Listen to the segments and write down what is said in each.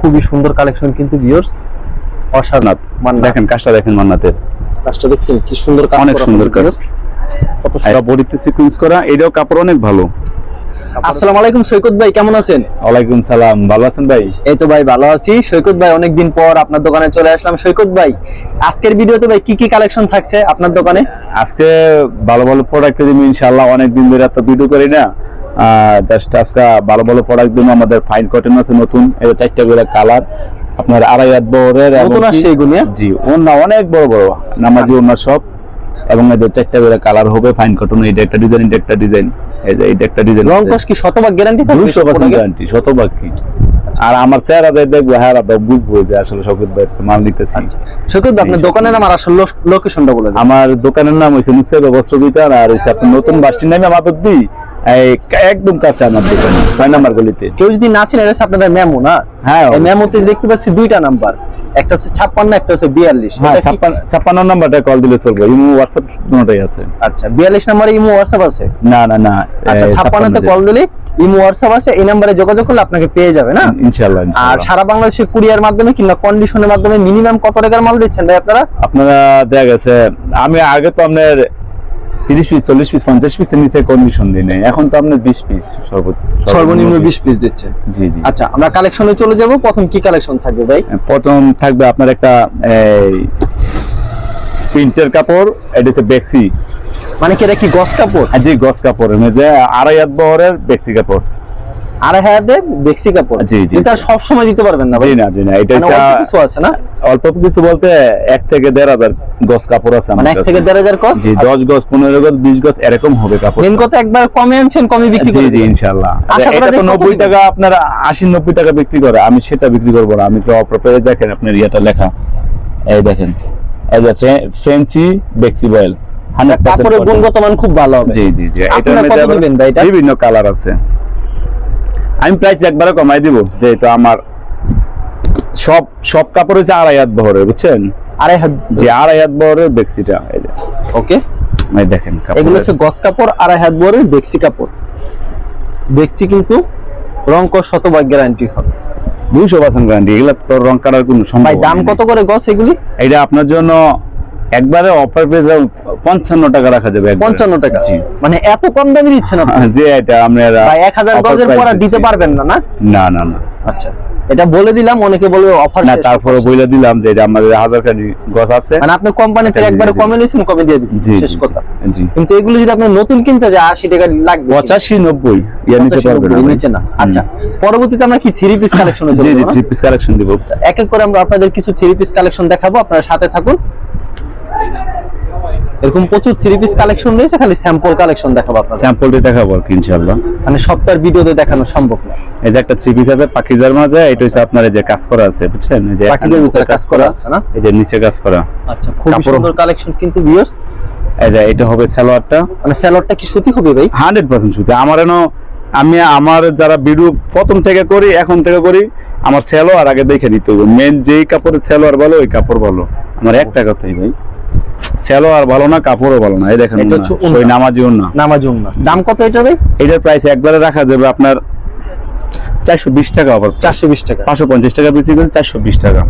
খুবই সুন্দর কালেকশন কিন্তু ভিউয়ার্স, অসাধারণ। মানে দেখেন কাজটা, দেখেন মান্নাতের কাজটা দেখছেন কি সুন্দর কাজ, অনেক করা সুন্দর কাজ, viewers। কত এটা বডিতে সিকোয়েন্স করা, এটাও কাপড় অনেক ভালো। আসসালামু আলাইকুম সৈকত ভাই, কেমন আছেন? ওয়ালাইকুম সালাম, ভালো আছেন ভাই? এই তো ভাই ভালো আছি। সৈকত ভাই অনেকদিন পর আপনার দোকানে চলে আসলাম। সৈকত ভাই, আজকের ভিডিওতে ভাই কি কি কালেকশন থাকছে আপনার দোকানে? আজকে ভালো ভালো প্রোডাক্ট দিব ইনশাআল্লাহ, অনেকদিন ধরে তো ভিডিও করি না, জাস্ট আজকে ভালো ভালো প্রোডাক্ট দিব। আমাদের ফাইন কটন আছে নতুন, এটা 4টা করে কালার, আপনার 2.5 বহরের নতুন আসছে এগুলো। জি, ওন্না অনেক বড় বড় নামাজি ওন্না সব, এবং এদের 4টা করে কালার হবে ফাইন কটন। এটা একটা ডিজাইন, এটা একটা ডিজাইন, এই যে এটা একটা ডিজাইন। রং কস কি শতভাগ গ্যারান্টি থাকবে? 200% গ্যারান্টি, শতভাগ কি। আর আমার চেহারা যাই দেখবো, হ্যাঁ বুঝবো যে আসলে শৌকত ভাই মাল নিতেছি। সৈকত ভাই, আপনার দোকানের নাম আর আসলে লোকেশনটা বলে দেন। আমার দোকানের নাম হইছে মুসাইবা বস্ত্র বিতান, আর হইছে আপনার নতুন বাস স্ট্যান্ড নামে মাদকদি, একদম কাছে আমার দোকান, 6 নাম্বার গলিতে। কেউ যদি না চিনে, এটা হচ্ছে আপনাদের মেমো না? হ্যাঁ, এই মেমোতে দেখতে পাচ্ছি 2টা নাম্বার, একটা হচ্ছে 56, একটা হচ্ছে 42। হ্যাঁ, 56 নাম্বারটা কল দিলে চলবে, ইমো হোয়াটসঅ্যাপ দুটোই আছে। আচ্ছা, 42 নম্বরে ইমো হোয়াটসঅ্যাপ আছে? না না না, আচ্ছা, 56 তে কল দিলে ইমো হোয়াটসঅ্যাপ আছে, এই নম্বরে যোগাযোগ করলে আপনাকে পেয়ে যাবে না ইনশাআল্লাহ। আর সারা বাংলাদেশে কুরিয়ার মাধ্যমে কিংবা কন্ডিশনের মাধ্যমে মিনিমাম কত টাকার মাল দিচ্ছেন ভাই আপনারা? আপনারা দেখা গেছে আমি আগে তো আপনার 30 পিস 40 পিস 50 পিসের নিচে কন্ডিশন দিই নাই, এখন তো আপনার 20 পিস সর্বনিম্ন 20 পিস দিচ্ছেন। জি জি। আচ্ছা, আমরা কালেকশনে চলে যাব। প্রথম কি কালেকশন থাকবে ভাই? প্রথম থাকবে আপনার একটা প্রিন্টের কাপড়, এটা হচ্ছে বেক্সি। মানে কি, এটা কি গস কাপড়? জি, গস কাপড়ের মধ্যে 2.5 বহরের বেক্সি কাপড়, 2.5 বেক্সি কাপড়। জি জি। এটা সব সময় দিতে পারবেন না ভাই? জি না জি না, এটা মানে অল্প কিছু আছে না? অল্প কিছু বলতে 1 থেকে 1.5 গস কাপড় আছে আমার মানে 1 কাছে। থেকে 1.5 গস? জি, 10 গস 15 গস 20 গস এরকম হবে কাপড়। মেন কথা, একবার কমে আনছেন, কমে বিক্রি জি করবেন। জি ইনশাআল্লাহ। আশা করা এটা যায় তো কত 90 দিবেন? টাকা, আপনারা 80-90 টাকা বিক্রি করে, আমি সেটা বিক্রি করব না। আমি তো অফার পেয়ে দেখেন আপনার ইয়াটা লেখা, এই দেখেন, এই যে ফ্যান্সি বেক্সি বয়েল, কাপড়ের গুণগত মান খুব ভালো হবে। জি জি জি। এটার মধ্যে দিবেন ভাই? এটা বিভিন্ন কালার আছে, আমি প্রাইস একবারে কমাই দিব, যেহেতু আমার সব কাপড় হচ্ছে 2.5 বহরের, বুঝছেন? 2.5? জি, 2.5 বহরের বেক্সিটা, এই যে ওকে। এই দেখেন এগুলো হচ্ছে গস কাপড়, 2.5 বহরের বেক্সি কাপড়। বেক্সি কিন্তু রং কস শতভাগ গ্যারান্টি হবে, 200% গ্যারান্টি। এগুলা তো রং কাটার কোনো ভাই। সম্ভাবনা দাম নেই। কত করে গস এগুলি? এটা আপনার জন্য একবারে অফার পেয়ে 55 টাকা রাখা যাবে। 55 টাকা? জি। মানে এত কম দামে দিচ্ছেন আপনি? জি, এটা আপনারা ভাই 1000 গজের পর আর দিতে পারবেন না? না না না। আচ্ছা, এটা বলে দিলাম, অনেকে বলবে অফার না, তারপরে বলে দিলাম যে এটা আমাদের 1000 খানি গজ আছে। মানে আপনি কোম্পানি থেকে একবারে কমে নিয়েছেন, কমে দিয়ে দিবেন, জি শেষ কথা। জি। কিন্তু এগুলো যদি আপনি নতুন কিনতে যায় 80 টাকা লাগবে, 85-90 এর নিচে পারবে না, নিচে না। আচ্ছা, পরবর্তীতে আমরা কি 3 পিস কালেকশনে জি যাব? জি, 3 পিস কালেকশন দিব। এক এক করে আমরা আপনাদের কিছু 3 পিস কালেকশন দেখাবো, আপনারা সাথে থাকুন। এরকম প্রচুর 3 পিস কালেকশন রয়েছে, খালি স্যাম্পল কালেকশন দেখাবো আপনাদের। স্যাম্পলটি দেখাবো আর কি ইনশাআল্লাহ। মানে সবটার ভিডিওতে দেখানো সম্ভব না। এই যে একটা 3 পিস আছে পাকিজার মাঝে, এটা হচ্ছে আপনার এই যে কাজ করা আছে, বুঝছেন? এই যে পাখিদের ভিতরে কাজ করা আছে না? এই যে নিচে কাজ করা। আচ্ছা, খুব কাপড়- সুন্দর কালেকশন কিন্তু ভিউয়ার্স। এই যে এটা হবে সালোয়ারটা, মানে স্যালোয়ারটা কি সুতি হবে ভাই? 100% সুতি। আমার যারা ভিডিও প্রথম থেকে করি, এখন থেকে করি, আমার সালোয়ার আগে দেখে নিতে হবে। মেন যেই কাপড়ের সালোয়ার ভালো, ওই কাপড় ভালো। আমার একটা কথাই ভাই, সালোয়ার ভালো না, কাপড়ও ভালো না। এই দেখেন, এটা হচ্ছে ওই নামাজি ওন্না। নামাজুম না। দাম কত এটা ভাই? এটার প্রাইস একবারে রাখা যাবে আপনার 420 টাকা। আবার 420 টাকা? 550 টাকা বিক্রি করছে, 420 টাকা।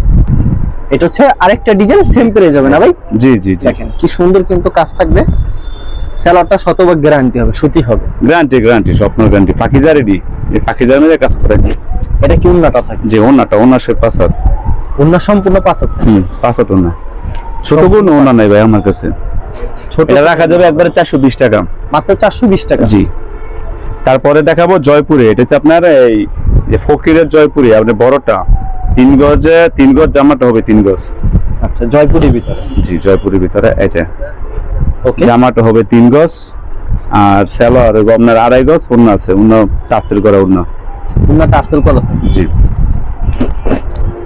এটা হচ্ছে আরেকটা ডিজাইন, সেম পেয়ে যাবে না ভাই? জি জি জি। দেখেন কি সুন্দর কিন্তু কাজ থাকবে। সালোয়ারটা শতভাগ গ্যারান্টি হবে, সুতি হবে। গ্যারান্টি, স্বপ্ন গ্যারান্টি। পাকিজা রেডি, এই পাকিজার মধ্যে কাজ করে। এটা কি উন্নাটা থাকে? যে ওন্নাটা সে পাঁচাত। উন্না সম্পূর্ণ 5 হাত? পাঁচাত ওন্না, ছোট কোনো ওন্না নাই ভাই আমার কাছে। ছোট এটা রাখা যাবে একবারে 420 টাকা, মাত্র 420 টাকা? জি। তারপরে দেখাবো জয়পুরে, এটা হচ্ছে আপনার এই যে ফকিরের জয়পুরি, আপনি বড়টা 3 গজ জামাটা হবে 3 গজ। আচ্ছা, জয়পুরের ভিতরে? জি, জয়পুরের ভিতরে। এই যে ওকে। জামাটা হবে 3 গজ, আর সালোয়ার আপনার 2.5 গজ ওন্না আছে, ওন্না টাসেল করা ওন্না। উন্না টার্সেল করা? জি,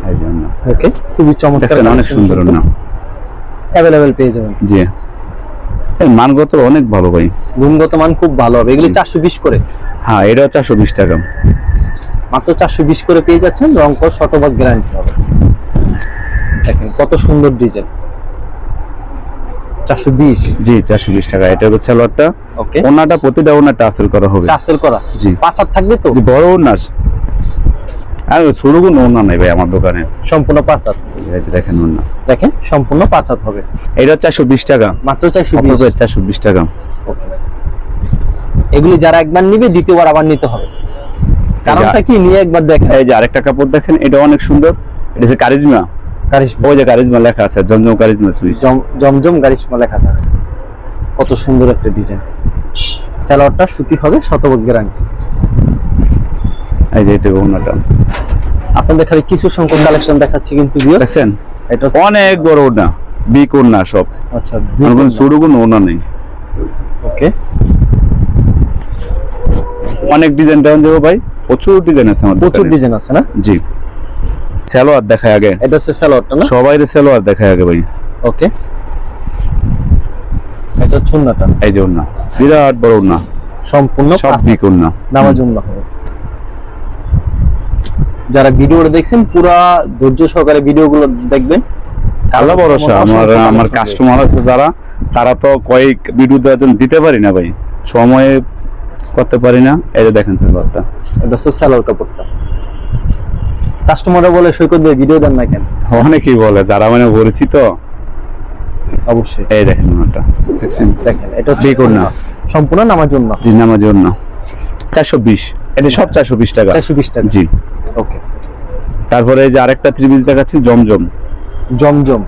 এই যে ওন্না। ওকে, খুবই চমৎকার, দেখছেন অনেক সুন্দর ওন্না। अवेलेबल পেয়ে যাবেন। জি, এর মানগত অনেক ভালো ভাই, গুণগত মান খুব ভালো হবে। এগুলি 420 করে? হ্যাঁ, এটা 420 টাকা, মাত্র 420 করে পেয়ে যাচ্ছেন। রং কস শতভাগ গ্যারান্টি হবে। দেখেন কত সুন্দর ডিজাইন। 420? জি 420 টাকা। এটা হচ্ছে সালোয়ারটা। ওকে। ওন্নাটা প্রতিটা ওন্না টাসেল করা হবে। টাসেল করা? জি। 5 হাত থাকবে তো? জি, বড় ওন্না। আর ছোট কোনো ওড়না নাই ভাই আমার দোকানে, সম্পূর্ণ 5 হাত। এই যে দেখেন ওড়না, দেখেন সম্পূর্ণ 5 হাত হবে, এটা 420 টাকা মাত্র 420। 420 টাকা। ওকে, এগুলি যারা একবার নিবে দ্বিতীয়বার আবার নিতে হবে, কারণটা কি নিয়ে একবার দেখেন। এই যে আরেকটা কাপড় দেখেন, এটা অনেক সুন্দর, এটা হচ্ছে কারিজমা। কারিশমা, ওই যে কারিজমা লেখা আছে, জমজম কারিজমা সুইচ। জমজম কারিশমা লেখা আছে। কত সুন্দর একটা ডিজাইন। সালোয়ারটা সুতি হবে, শতভাগ গ্যারান্টি। এই যে এটা ওড়নাটা আপনাদের খালি কিছু সংখ্যক কালেকশন দেখাচ্ছি কিন্তু ভিউয়ার্স, দেখছেন, এটা অনেক বড় ওড়না, বিগ ওড়না সব, আচ্ছা কোনো ছোট কোনো ওড়না নেই। ওকে, অনেক ডিজাইন দেওয়া যাবে ভাই, প্রচুর ডিজাইন আছে আমাদের, প্রচুর ডিজাইন আছে না? জি। সালোয়ার দেখায় আগে, এটা হচ্ছে সালোয়ারটা না? সবাই সালোয়ার দেখায় আগে ভাই। ওকে, এটা চুন্নাটা, এই যে ওড়না, বিরাট বড় ওড়না, সম্পূর্ণ সব বিগ ওড়না, নামাজ জন্য হবে। যারা ভিডিওটা দেখছেন পুরা ধৈর্য সহকারে ভিডিওগুলো দেখবেন। আল্লাহ ভরসা, আমার কাস্টমার আছে যারা, তারা তো কয়েক ভিডিও দেওয়ার জন্য দিতে পারি না ভাই, সময় করতে পারি না। এই যে দেখেন সালোয়ারটা, এটা হচ্ছে সালোয়ার কাপড়টা। কাস্টমাররা বলে সৈকত ভাই ভিডিও দেন না কেন? অনেকেই বলে, যারা মানে পরিচিত। অবশ্যই এই দেখেন ওড়নাটা, দেখছেন, দেখেন, এটা হচ্ছে বিগ ওড়না, সম্পূর্ণ নামাজ জন্য। জি নামাজি ওড়না, 420, এটা সব 420 টাকা। 420 টাকা, জি। ওকে। তারপরে এই যে আরেকটা 3 পিস দেখাচ্ছি, জমজম। জমজম,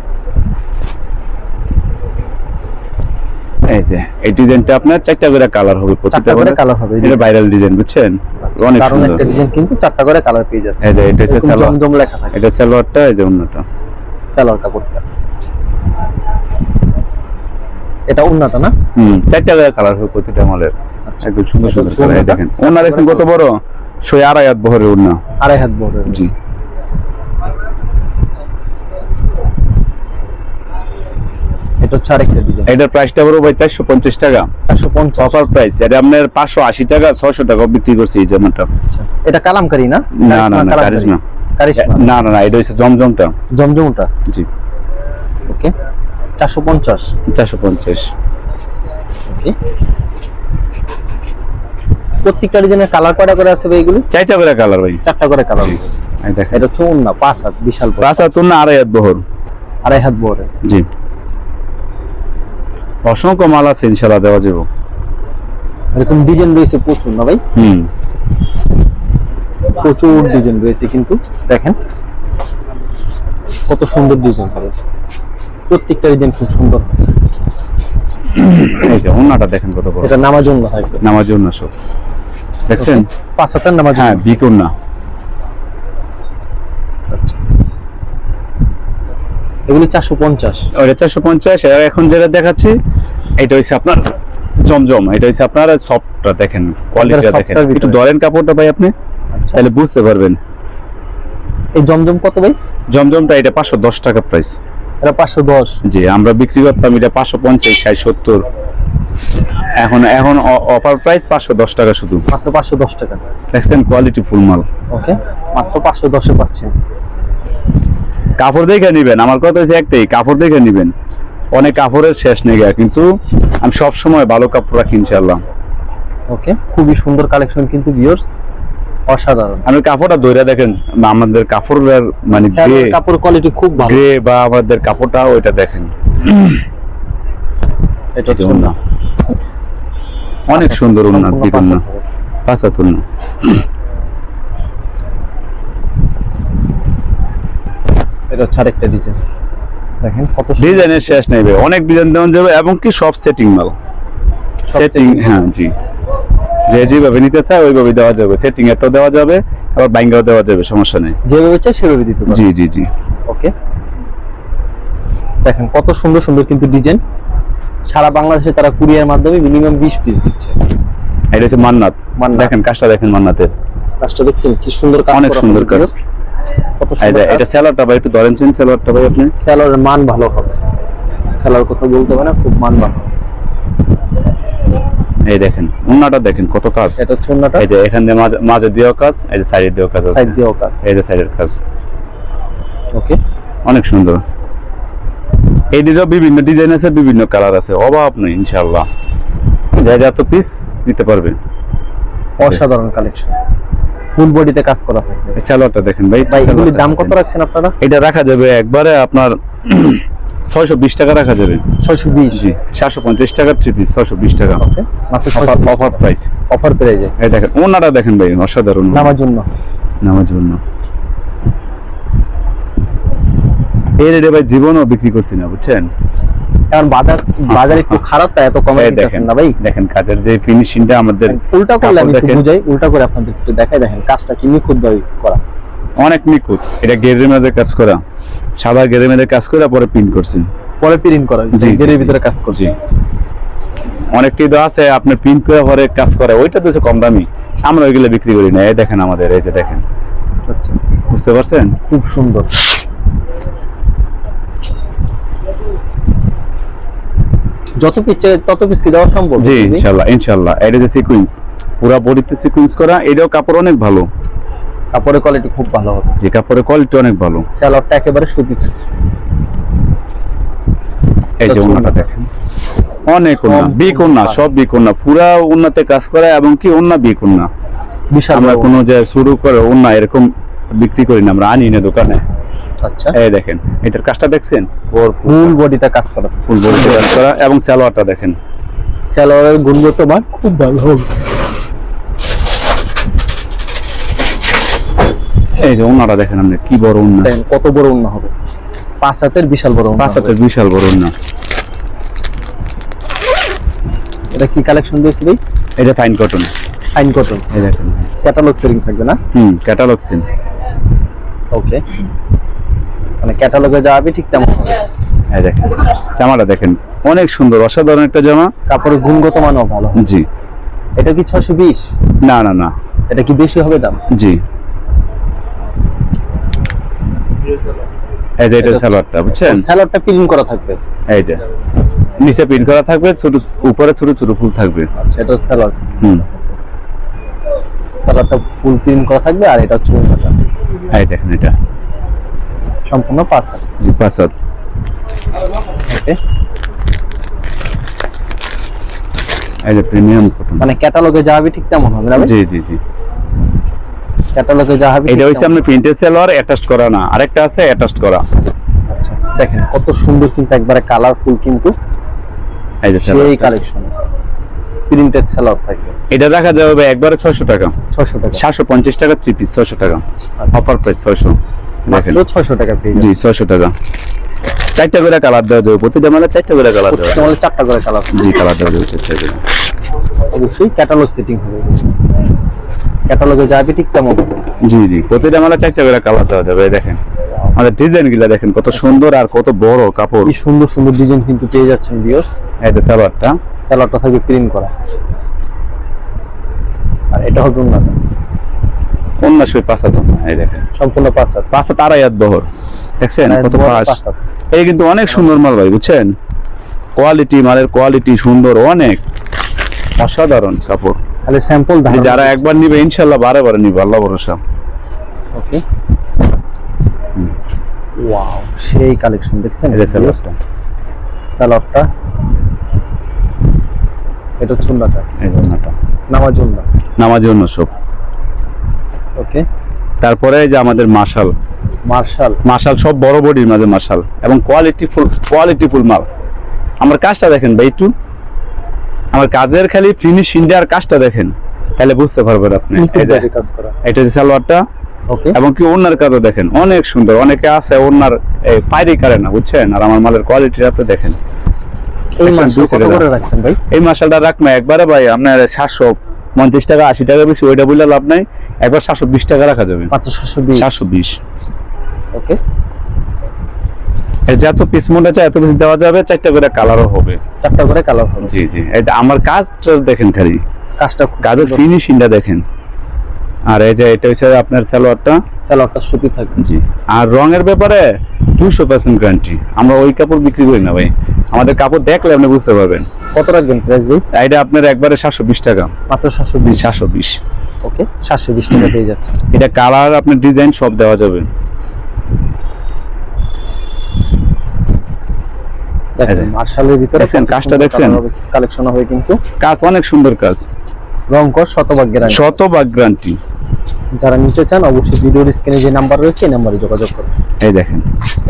এই যে এই ডিজাইনটা আপনার 4টা করে কালার হবে, প্রতিটা 4টা করে করে কালার হবে। এটা ভাইরাল ডিজাইন, বুঝছেন, অনেক কারণ সুন্দর। একটা ডিজাইন কিন্তু 4টা করে কালার পেয়ে যাচ্ছে। এই যে এটা হচ্ছে এরকম সালোয়ার, জমজম লেখা থাকে, এটা সালোয়ারটা, এই যে ওড়নাটা, সালোয়ার কাপড়টা। এটা ওন্নাটা না? 4টা করে কালার হবে প্রতিটা মালের, আচ্ছা, একদম সুন্দর এটা সুন্দর হচ্ছে কালার। ওড়নাটা। দেখেন ওড়না দেখছেন কত বড়, 2.5 হাত বহরের ওড়না। 2.5 হাত বড়। জি। এটা হচ্ছে আরেকটা ডিজাইন। এটার প্রাইসটা বড় ভাই 450 টাকা, 450 অফার প্রাইস। এটা আপনার 580 টাকা, 600 টাকা বিক্রি করছে এই জামাটা। আচ্ছা, এটা কালামকারী না? না না না, কারিজমা। কারিশমা, না না না, এটা হচ্ছে জমজমটা। জমজমটা, জি। ওকে, 450। 450। ওকে, প্রত্যেকটা ডিজাইনের কালার কয়টা করে আছে ভাই এগুলো? 4টা করে কালার ভাই। 4টা করে কালার। এই দেখেন, এটা হচ্ছে ওন্না 5 হাত, বিশাল বড়। 5 হাত না, 2.5 হাত বহর। 2.5 হাত বড়। জি। অসংখ্য মাল আছে, ইনশাআল্লাহ দেওয়া যাবে। এরকম ডিজাইন রয়েছে প্রচুর না ভাই? প্রচুর ডিজাইন রয়েছে কিন্তু দেখেন কত সুন্দর ডিজাইন হবে, প্রত্যেকটা ডিজাইন খুব সুন্দর। এই যে ওড়নাটা দেখেন কত বড়, এটা নামাজ জন্য হয়, নামাজি ওড়না সব, দেখছেন? 5 হাতের নামাজ। হ্যাঁ, বিগ ওড়না। আচ্ছা, এগুলি 450। ওটা 450। আর এখন যেটা দেখাচ্ছি, এটা হচ্ছে আপনার জমজম, এটা হচ্ছে আপনার সফটটা, দেখেন কোয়ালিটিটা দেখেন, সফটটার ভিতরে। একটু ধরেন কাপড়টা ভাই আপনি, আচ্ছা, তাহলে বুঝতে পারবেন। এই জমজম কত ভাই? জমজমটা এটা 510 টাকা প্রাইস। এটা 510। জি, আমরা বিক্রি করতাম এটা 550, 60, 70। এখন এখন অফার প্রাইস 510 টাকা শুধু, মাত্র 510 টাকা। দেখছেন কোয়ালিটি ফুল মাল। ওকে, মাত্র 510 এ পাচ্ছেন। কাপড় দেখে নিবেন, আমার কথা হচ্ছে একটাই, কাপড় দেখে নিবেন। অনেক কাপড়ের শেষ নেই গা, কিন্তু আমি সব সময় ভালো কাপড় রাখি ইনশাআল্লাহ। ওকে, খুবই সুন্দর কালেকশন কিন্তু ভিউয়ার্স, অসাধারণ। আমি কাপড়টা ধরে দেখেন, আমাদের কাপড়ের মানে গ্রে, কাপড় কোয়ালিটি খুব ভালো। গ্রে বা আমাদের কাপড়টা ওইটা দেখেন, এটা হচ্ছে ওড়না অনেক সুন্দর ওড়না, সম্পূর্ণ বিগ 5 ওড়না, হাত হবে। 5 হাত ওড়না। এটা হচ্ছে আরেকটা ডিজাইন, দেখেন কত সুন্দর। ডিজাইনের শেষ নেই ভাই, অনেক ডিজাইন দেওয়া যাবে, এবং কি সব সেটিং মাল, সেটিং। হ্যাঁ জি, যে যেভাবে নিতে চায় ওইভাবে দেওয়া যাবে, সেটিং এত দেওয়া যাবে, আবার বাইঙ্গাও দেওয়া যাবে, সমস্যা নেই। যেভাবে চাই সেভাবে দিতে পারবেন। জি জি জি। ওকে, দেখেন কত সুন্দর সুন্দর কিন্তু ডিজাইন, সারা বাংলাদেশে তারা কুরিয়ার মাধ্যমে মিনিমাম 20 পিস দিচ্ছে। এটা হচ্ছে মান্নাত, দেখেন কাজটা দেখেন, মান্নাতের কাজটা দেখছেন কি সুন্দর কাজ, অনেক করা সুন্দর হবে কাজ। ভিউয়ার্স। কত এই সুন্দর যে কাজ। এটা সেলারটা ভাই একটু ধরেন, সেলারটা ভাই আপনি, সেলারের মান ভালো হবে, সেলার কথা বলতে হবে না, খুব মান ভালো। এই দেখেন ওন্নাটা দেখেন কত কাজ। এটা হচ্ছে ওন্নাটা, এই যে এখান দিয়ে মাঝে দিয়েও কাজ, এই যে সাইডে দিয়েও কাজ আছে, সাইড দিয়েও কাজ। এই যে সাইডের কাজ, ওকে, অনেক সুন্দর। এই দিকেও বিভিন্ন ডিজাইন আছে, বিভিন্ন কালার আছে, অভাব নেই ইনশাআল্লাহ, যা যা তো পিস নিতে পারবেন। অসাধারণ কালেকশন। ফুল বডিতে কাজ করা থাকবে। সালোয়ারটা দেখেন ভাই, ভাই এগুলির সালোয়ারটা দাম কত দেখেন। রাখছেন আপনারা? এটা রাখা যাবে একবারে আপনার 620 টাকা রাখা যাবে। 620। জি, 750 টাকা 3 পিস, 620 টাকা ওকে, মাত্র অফার প্রাইস। অফার পেয়ে যায়। এই দেখেন ওনাটা দেখেন ভাই, অসাধারণ নামার জন্য। নামার জন্য এই রেটে ভাই জীবনও বিক্রি করছি না, বুঝছেন? কারণ বাজার একটু খারাপ, তাই এত কমে এই দিতেছেন দেখেন না ভাই। দেখেন কাজের যে ফিনিশিংটা আমাদের, উল্টা করলে আমি কাপড় একটু দেখেন। বুঝাই, উল্টা করে আপনাদের একটু দেখাই, দেখেন কাজটা কি নিখুঁত ভাবে করা। অনেক নিখুঁত। এটা গেরের মধ্যে কাজ করা, সাদা গেরের মধ্যে কাজ করে পরে প্রিন্ট করছি। পরে প্রিন্ট করা জি, এর জি, ভিতরে কাজ করছি। জি। অনেকটি তো আছে আপনি প্রিন্ট করে পরে কাজ করে, ওইটা তো হচ্ছে কম দামি, আমরা ওইগুলো বিক্রি করি না। এই দেখেন আমাদের, এই যে দেখেন, আচ্ছা, বুঝতে পারছেন? খুব সুন্দর। যত পিস চাই তত পিস কি দেওয়া সম্ভব? জি ইনশাআল্লাহ ইনশাআল্লাহ। এটা যে সিকোয়েন্স, পুরো বডিতে সিকোয়েন্স করা, এটাও কাপড় অনেক ভালো। কাপড়ের কোয়ালিটি খুব ভালো হবে। যে কাপড়ের কোয়ালিটি অনেক ভালো। সালোয়ারটা একেবারে সুতি থাকছে। এই যে ওন্নাটা দেখেন, অনেক ওন্না, বিক ওন্না, সব বিক ওন্না, পুরা ওন্নাতে কাজ করা, এবং কি ওন্না বিক ওন্না। বিশাল আমরা বড়। কোনো যে শুরু করে ওন্না এরকম বিক্রি করি না, আমরা আনি না দোকানে। আচ্ছা, এই দেখেন এটার কাজটা দেখছেন, ওর ফুল বডিতে কাজ করা। ফুল বডিতে কাজ করা, এবং সালোয়ারটা দেখেন। সালোয়ারের গুণগত মান খুব ভালো হবে। এই যে ওন্নাটা দেখেন আপনি, কি বড় ওন্না, দেখেন কত বড় ওন্না হবে। 5 হাতের বিশাল বড় ওন্না 5 হবে। হাতের বিশাল বড় ওন্না। এটা কি কালেকশন দিয়েছি ভাই? এটা ফাইন কটন। Fine cotton. এই দেখেন, ক্যাটালগ সেলিং থাকবে না? Catalogue scene. ওকে, মানে ক্যাটালগে যাবে ঠিক তেমন হবে। এই দেখেন জামাটা দেখেন, অনেক সুন্দর, অসাধারণ একটা জামা। কাপড়ের গুণগত মানও ভালো। জি। এটা কি 620? না না না, এটা কি বেশি হবে দাম? জি। এই যে এটা সালোয়ারটা, বুঝছেন? সালোয়ারটা প্রিন্ট করা থাকবে। এই যে নিচে প্রিন্ট করা থাকবে, ছোট উপরে ছোট ছোট ফুল থাকবে। আচ্ছা, এটা সালোয়ার। হুম, সালোয়ারটা ফুল প্রিন্ট করা থাকবে, আর এটা হচ্ছে ওন্নাটা। এই দেখেন এটা সম্পূর্ণ 5 হাত। জি, 5 হাত। ওকে, এই যে প্রিমিয়াম কটন। মানে ক্যাটালগে যাবে ঠিক তেমন হবে না ভাই? জি জি জি। ক্যাটালগে যাবে। এটা হইছে আপনি প্রিন্টেড সালোয়ার, অ্যাটাচ করা না, আরেকটা আছে অ্যাটাচ করা। আচ্ছা, দেখেন কত সুন্দর, কিন্তু একবারে কালারফুল, কিন্তু এই যে সেই সালোয়ার, কালেকশন। প্রিন্টেড সালোয়ার থাকবে। এটা রাখা যাবে একবারে 600 টাকা। 600 টাকা। 750 টাকা 3 পিস, 600 টাকা অফার প্রাইস। 600 দেখেন, মাত্র 600 টাকা পেয়ে জি যাবেন। 600 টাকা। 4টা করে কালার দেওয়া যাবে, প্রতিটা মানে 4টা করে কালার দেওয়া যাবে। তাহলে 4টা করে কালার। জি, কালার দেওয়া যাবে 4টা করে। অবশ্যই ক্যাটালগ সেটিং হবে। ক্যাটালগে যাবে ঠিক তেমন হবে। জি জি, প্রতিটা মানে 4টা করে কালার দেওয়া যাবে। এই দেখেন আমাদের ডিজাইন গুলা দেখেন কত সুন্দর আর কত বড় কাপড়। কি সুন্দর সুন্দর ডিজাইন কিন্তু পেয়ে যাচ্ছেন ভিউয়ার্স। এই যে সালোয়ারটা, সালোয়ারটা থাকবে প্রিন্ট করা, আর এটা হবে ওন্নাটা। ওন্না সই 5 হাত ওন্না। এই দেখেন সম্পূর্ণ 5 হাত। 5 হাত 2.5 হাত বহর, দেখছেন কত ফাঁস। 5 হাত। এই কিন্তু অনেক সুন্দর মাল ভাই, বুঝছেন? কোয়ালিটি, মালের কোয়ালিটি সুন্দর, অনেক অসাধারণ কাপড়। তাহলে স্যাম্পল ধারণা। যারা একবার নিবে ইনশাআল্লাহ বারে বারে নিবে, আল্লাহ ভরসা। ওকে, ওয়াও, সেই কালেকশন দেখছেন? এই যে সালোয়ারটা, সালোয়ারটা, এটা হচ্ছে ওন্নাটা। এই যে ওন্নাটা, নামার জন্য। নামাজের জন্য সব। ওকে, তারপরে এই যে আমাদের মাশাল, মার্শাল। সব বড় বডির মাঝে মাশাল, এবং কোয়ালিটিফুল মাল। আমার কাজটা দেখেন ভাই একটু, আমার কাজের খালি ফিনিশিংটা আর কাজটা দেখেন, তাহলে বুঝতে পারবেন আপনি। এই যে কাজ করা। এটা যে সালোয়ারটা, ওকে, এবং কি ওন্নার কাজও দেখেন অনেক সুন্দর। অনেকে আছে ওন্নার পাইরি করে না, বুঝছেন? আর আমার মালের কোয়ালিটি আপনি দেখেন। এই দেখছেন, মার্শাল 2 কত সেকেন্ড। করে রাখছেন ভাই? এই মাশালটা রাখনা একবারে ভাই আপনার 750 টাকা 80 টাকা বেশি, ওইটা বললে লাভ নাই। একবার 720 টাকা রাখা যাবে, মাত্র 720। 720। ওকে, এর যত পিস মনে চায় এত পিস দেওয়া যাবে, 4টা করে কালারও হবে। 4টা করে কালার হবে। জি জি, এটা আমার কাজটা দেখেন খালি, কাজটা খুব কাজের সুন্দর। ফিনিশিংটা দেখেন। আর এই যে এটা হচ্ছে আপনার সালোয়ারটা। সালোয়ারটা সুতি থাকবে। জি, আর রঙের ব্যাপারে 200% গ্যারান্টি। আমরা ওই কাপড় বিক্রি করি না ভাই, আমাদের কাপড় দেখলে আপনি বুঝতে পারবেন। কত রাখবেন প্রাইস ভাই? এটা আপনার একবারে 720 টাকা। মাত্র 720। 720। ওকে, 720 টাকা পেয়ে যাচ্ছে। এটা কালার আপনার ডিজাইন সব দেওয়া যাবে। দেখেন মার্শালের ভিতরে দেখছেন কাজটা দেখছেন? কালেকশন হবে কিন্তু কাজ অনেক সুন্দর কাজ, রং কর শতভাগ গ্যারান্টি। 100% গ্যারান্টি। যারা নিতে চান অবশ্যই ভিডিওর স্ক্রিনে যে নাম্বার রয়েছে এই নাম্বারে যোগাযোগ করুন। এই দেখেন,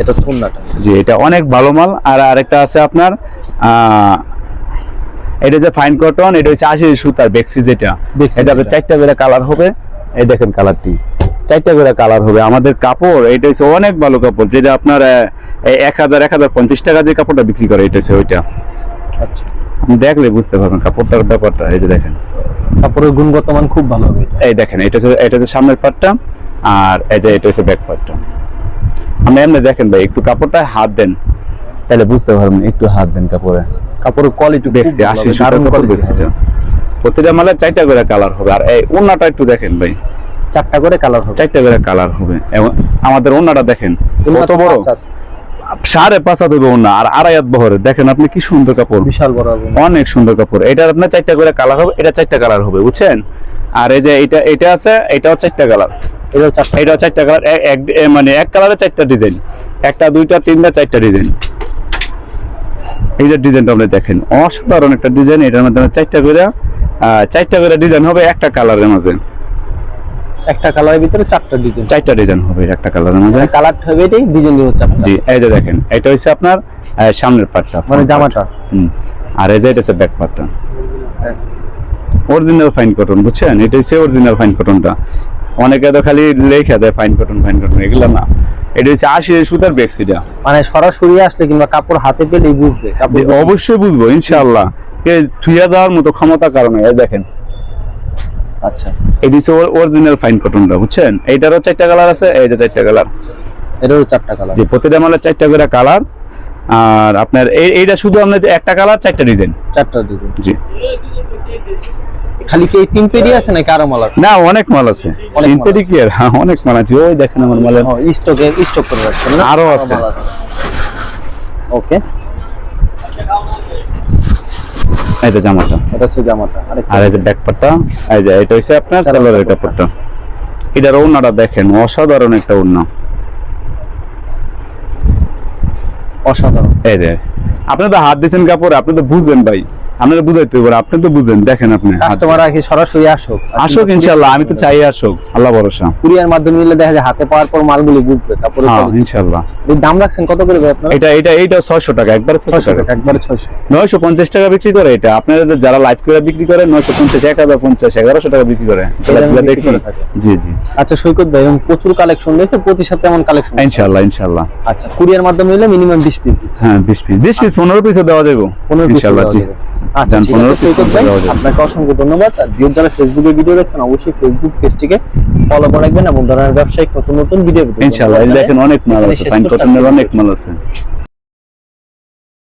এটা চুন্নাটা। জি এটা অনেক ভালো মাল। আর আরেকটা আছে আপনার এটা যে ফাইন কটন, এটা হচ্ছে 80 সুতার বেক্সি, যেটা এটা আপনার 4টা করে কালার হবে। এই দেখেন কালারটি, 4টা করে কালার হবে। আমাদের কাপড় এটা হচ্ছে অনেক ভালো কাপড়, যেটা আপনার 1050 টাকা যে কাপড়টা বিক্রি করে, এটা হচ্ছে ওইটা। আচ্ছা, আপনি দেখলে বুঝতে পারবেন কাপড়টার ব্যাপারটা। এই যে দেখেন কাপড়ের গুণগত মান খুব ভালো হবে। এই দেখেন, এটা হচ্ছে সামনের পাটটা, আর এই যে এটা হচ্ছে ব্যাক পাটটা। আপনি এমনি দেখেন ভাই, একটু কাপড়টা হাত দেন তাহলে বুঝতে পারবেন। একটু হাত দেন কাপড়ে, কাপড়ের কোয়ালিটি দেখছি 80 সুতার কাপড় দেখছিটা। প্রতিটা মালে 4টা করে কালার হবে। আর এই ওন্নাটা একটু দেখেন ভাই, 4টা করে কালার হবে। 4টা করে কালার হবে। এবং আমাদের ওন্নাটা দেখেন কত বড়, 5.5 হাত হবে ওন্না, আর 2.5 হাত বহরের। দেখেন আপনি কি সুন্দর কাপড়, বিশাল বড় হবে, অনেক সুন্দর কাপড়। এটার আপনার 4টা করে কালার হবে, এটা 4টা কালার হবে, বুঝছেন? আর এই যে এটা আছে, এটাও 4টা কালার, এটাও 4টা, এটাও 4টা কালার। মানে এক কালারে 4টা ডিজাইন, 1টা 2টা 3টা 4টা ডিজাইন। এই যে ডিজাইনটা আপনি দেখেন, অসাধারণ একটা ডিজাইন। এটার মধ্যে 4টা করে ডিজাইন হবে একটা কালারের মাঝে। একটা কালারের ভিতরে 4টা ডিজাইন, 4টা ডিজাইন হবে একটা কালারের মাঝে। কালার হবে এটাই, ডিজাইন দিব 4টা। জি এই যে দেখেন, এটা হচ্ছে আপনার সামনের পাটটা, মানে জামাটা। আর এই যে এটা হচ্ছে ব্যাক পাটটা। অরিজিনাল ফাইন কটন, বুঝছেন? এটা হচ্ছে অরিজিনাল ফাইন কটনটা। অনেকে তো খালি লেখা দেয় ফাইন কটন, এগুলো না। এটা হচ্ছে 80 সুতার বেক্সিটা। মানে সরাসরি আসলে কিংবা কাপড় হাতে পেলেই বুঝবে। যে অবশ্যই বুঝবো ইনশাআল্লাহ, ধুইয়া যাওয়ার মতো ক্ষমতা কারণে। এই দেখেন, আচ্ছা এটা হচ্ছে অরিজিনাল ফাইন কটনটা, বুঝছেন? এইটারও 4টা কালার আছে, এই যে 4টা কালার, এটারও 4টা কালার। যে প্রতিটা মালে 4টা করে কালার। আর আপনার এইটা শুধু আপনার একটা কালার 4টা ডিজাইন, 4টা ডিজাইন। জি। খালি কি এই 3 পেডি আছে নাকি আরো মাল আছে? না, অনেক মাল আছে, অনেক মাল আছে। ওই দেখেন আমার মালে স্টক করে রাখছেন না? আরো আছে। ওকে, এই যে জামাটা, এটা হচ্ছে জামাটা। আর এই যে ব্যাক পাটটা, এই যে এটা হচ্ছে আপনার সালোয়ারের কাপড়টা। এটার ওড়নাটা দেখেন, অসাধারণ একটা ওড়না। অসাধারণ। এই যে আপনি তো হাত দিয়েছেন কাপড়ে, আপনি তো বুঝেন ভাই, আপনারা বুঝাইতে হবে, আপনি তো বুঝেন। দেখেন আপনি কাস্টমার আগে সরাসরি আসুক ইনশাআল্লাহ, আমি তো চাই আসুক, আল্লাহ ভরসা। কুরিয়ার মাধ্যমে নিলে দেখা যায় হাতে পাওয়ার পর মালগুলি বুঝবে। তারপরে ইনশাআল্লাহ। এর দাম রাখছেন কত করে ভাই আপনারা? এটা 600 টাকা, একবারে 600 টাকা, একবারে 600। 950 টাকা বিক্রি করে এটা। আপনারা যারা লাইভ করে বিক্রি করে 950, 1050, 1100 টাকা বিক্রি করে। জি জি। আচ্ছা সৈকত ভাই, প্রচুর কালেকশন রয়েছে, প্রতি সপ্তাহে এমন কালেকশন? ইনশাআল্লাহ। আচ্ছা, কুরিয়ার মাধ্যমে নিলে মিনিমাম 20 পিস। হ্যাঁ 20 পিস 15 পিসে দেওয়া যাবে 15 পিস ইনশাআল্লাহ। জি আচ্ছা, ঠিক আছে সৈকত ভাই, আপনাকে অসংখ্য ধন্যবাদ। আর যারা ফেসবুকে ভিডিও দেখছেন অবশ্যই ফেসবুক পেজটিকে ফলো করে রাখবেন এবং ধরনের ব্যবসায়িক নতুন ভিডিও ইনশাআল্লাহ। দেখেন অনেক মাল আছে, ফাইন কটনের অনেক মাল আছে।